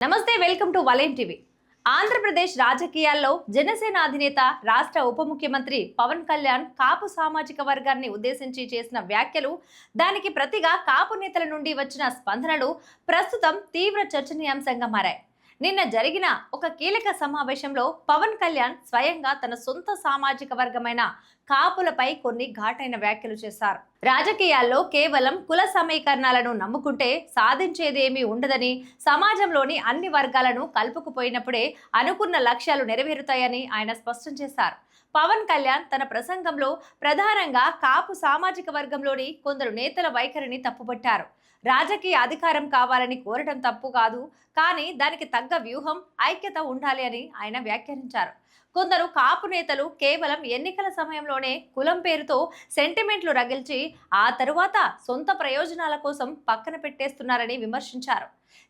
నమస్తే, welcome to వలయం TV. Andhra Pradesh రాజకీయాల్లో జనసేన అధినేత రాష్ట్ర ఉప ముఖ్యమంత్రి పవన్ కళ్యాణ్ కాపు సామాజిక వర్గాన్ని ఉద్దేశించి చేసిన వ్యాఖ్యలు, దానికి ప్రతిగా కాపు నేతల నుండి వచ్చిన స్పందనలు ప్రస్తుతం తీవ్ర చర్చనీయాంశంగా మారాయి. నిన్న జరిగిన ఒక కీలక సమావేశంలో పవన్ కళ్యాణ్ స్వయంగా తన సొంత సామాజిక వర్గమైన కాపులపై కొన్ని ఘాటైన వ్యాఖ్యలు చేశారు. రాజకీయాల్లో కేవలం కుల సమీకరణాలను నమ్ముకుంటే సాధించేదేమీ ఉండదని, సమాజంలోని అన్ని వర్గాలను కలుపుకుపోయినప్పుడే అనుకున్న లక్ష్యాలు నెరవేరుతాయని ఆయన స్పష్టం చేశారు. పవన్ కళ్యాణ్ తన ప్రసంగంలో ప్రధానంగా కాపు సామాజిక వర్గంలోని కొందరు నేతల వైఖరిని తప్పుపట్టారు. రాజకీయ అధికారం కావాలని కోరటం తప్పు కాదు, కానీ దానికి తగ్గ వ్యూహం, ఐక్యత ఉండాలి అని ఆయన వ్యాఖ్యానించారు. కొందరు కాపు నేతలు కేవలం ఎన్నికల సమయంలోనే కులం పేరుతో సెంటిమెంట్లు రగిల్చి ఆ తరువాత సొంత ప్రయోజనాల కోసం పక్కన పెట్టేస్తున్నారని విమర్శించారు.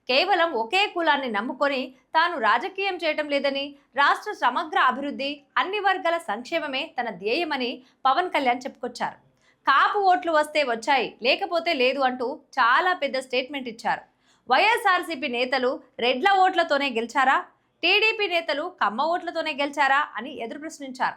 కేవలం ఒకే కులాన్ని నమ్ముకొని తాను రాజకీయం చేయటం లేదని, రాష్ట్ర సమగ్ర అభివృద్ధి, అన్ని వర్గాల సంక్షేమమే తన ధ్యేయమని పవన్ కళ్యాణ్ చెప్పుకొచ్చారు. కాపు ఓట్లు వస్తే వచ్చాయి, లేకపోతే లేదు అంటూ చాలా పెద్ద స్టేట్మెంట్ ఇచ్చారు. వైఎస్ఆర్సీపీ నేతలు రెడ్ల ఓట్లతోనే గెలిచారా, టీడీపీ నేతలు కమ్మ ఓట్లతోనే గెలిచారా అని ఎదురు ప్రశ్నించారు.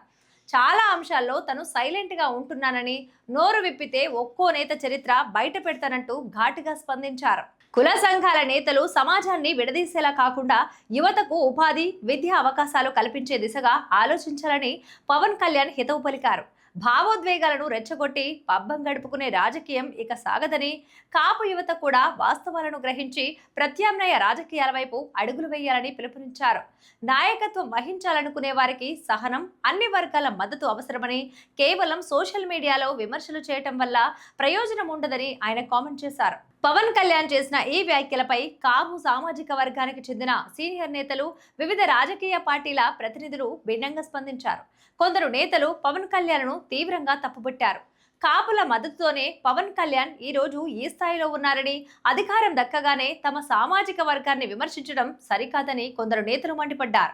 చాలా అంశాల్లో తను సైలెంట్గా ఉంటున్నానని, నోరు విప్పితే ఒక్కో నేత చరిత్ర బయట పెడతానంటూ ఘాటుగా స్పందించారు. కుల సంఘాల నేతలు సమాజాన్ని విడదీసేలా కాకుండా యువతకు ఉపాధి, విద్యా అవకాశాలు కల్పించే దిశగా ఆలోచించాలని పవన్ కళ్యాణ్ హితవు పలికారు. భావోద్వేగాలను రెచ్చగొట్టి పబ్బం గడుపుకునే రాజకీయం ఇక సాగదని, కాపు యువత కూడా వాస్తవాలను గ్రహించి ప్రత్యామ్నాయ రాజకీయాల వైపు అడుగులు వేయాలని పిలుపునిచ్చారు. నాయకత్వం వహించాలనుకునే వారికి సహనం, అన్ని వర్గాల మద్దతు అవసరమని, కేవలం సోషల్ మీడియాలో విమర్శలు చేయటం వల్ల ప్రయోజనం ఉండదని ఆయన కామెంట్ చేశారు. పవన్ కళ్యాణ్ చేసిన ఈ వ్యాఖ్యలపై కాపు సామాజిక వర్గానికి చెందిన సీనియర్ నేతలు, వివిధ రాజకీయ పార్టీల ప్రతినిధులు భిన్నంగా స్పందించారు. కొందరు నేతలు పవన్ కళ్యాణ్ను తీవ్రంగా తప్పుపట్టారు. కాపుల మద్దతుతోనే పవన్ కళ్యాణ్ ఈ రోజు ఈ స్థాయిలో ఉన్నారని, అధికారం దక్కగానే తమ సామాజిక వర్గాన్ని విమర్శించడం సరికాదని కొందరు నేతలు మండిపడ్డారు.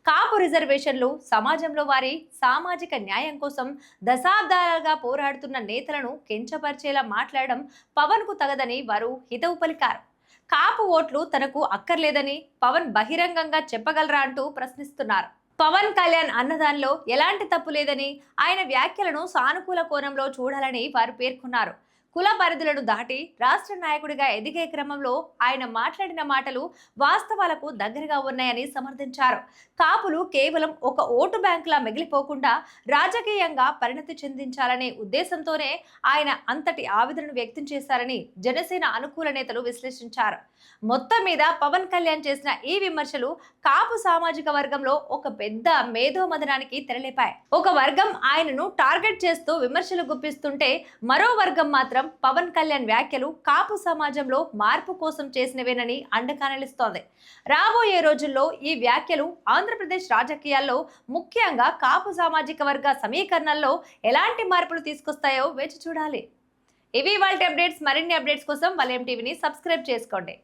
కాపు రిజర్వేషన్లు, సమాజంలో వారి సామాజిక న్యాయం కోసం దశాబ్దాలుగా పోరాడుతున్న నేతలను కించపరిచేలా మాట్లాడడం పవన్ కు తగదని వారు హితవు పలికారు. కాపు ఓట్లు తనకు అక్కర్లేదని పవన్ బహిరంగంగా చెప్పగలరా అంటూ ప్రశ్నిస్తున్నారు. పవన్ కళ్యాణ్ అన్నదానిలో ఎలాంటి తప్పు లేదని, ఆయన వ్యాఖ్యలను సానుకూల కోణంలో చూడాలని వారు పేర్కొన్నారు. కుల పరిధులను దాటి రాష్ట్ర నాయకుడిగా ఎదిగే క్రమంలో ఆయన మాట్లాడిన మాటలు వాస్తవాలకు దగ్గరగా ఉన్నాయని సమర్థించారు. కాపులు కేవలం ఒక ఓటు బ్యాంకులా మిగిలిపోకుండా రాజకీయంగా పరిణతి చెందించాలనే ఉద్దేశంతోనే ఆయన అంతటి ఆవేదనను వ్యక్తం చేశారని జనసేన అనుకూల నేతలు విశ్లేషించారు. మొత్తం మీద పవన్ కళ్యాణ్ చేసిన ఈ విమర్శలు కాపు సామాజిక వర్గంలో ఒక పెద్ద మేధోమదనానికి తెరలేపాయి. ఒక వర్గం ఆయనను టార్గెట్ చేస్తూ విమర్శలు గుప్పిస్తుంటే, మరో వర్గం మాత్రం పవన్ కళ్యాణ్ వ్యాఖ్యలు కాపు సమాజంలో మార్పు కోసం చేసినవేనని అండకానిలుస్తోంది. రాబోయే రోజుల్లో ఈ వ్యాఖ్యలు ఆంధ్రప్రదేశ్ రాజకీయాల్లో, ముఖ్యంగా కాపు సామాజిక వర్గ సమీకరణల్లో ఎలాంటి మార్పులు తీసుకొస్తాయో వేచి చూడాలి. ఇవి ఇవాల్టి అప్డేట్స్. మరిన్ని అప్డేట్స్ కోసం వలయం టీవీని సబ్స్క్రైబ్ చేసుకోండి.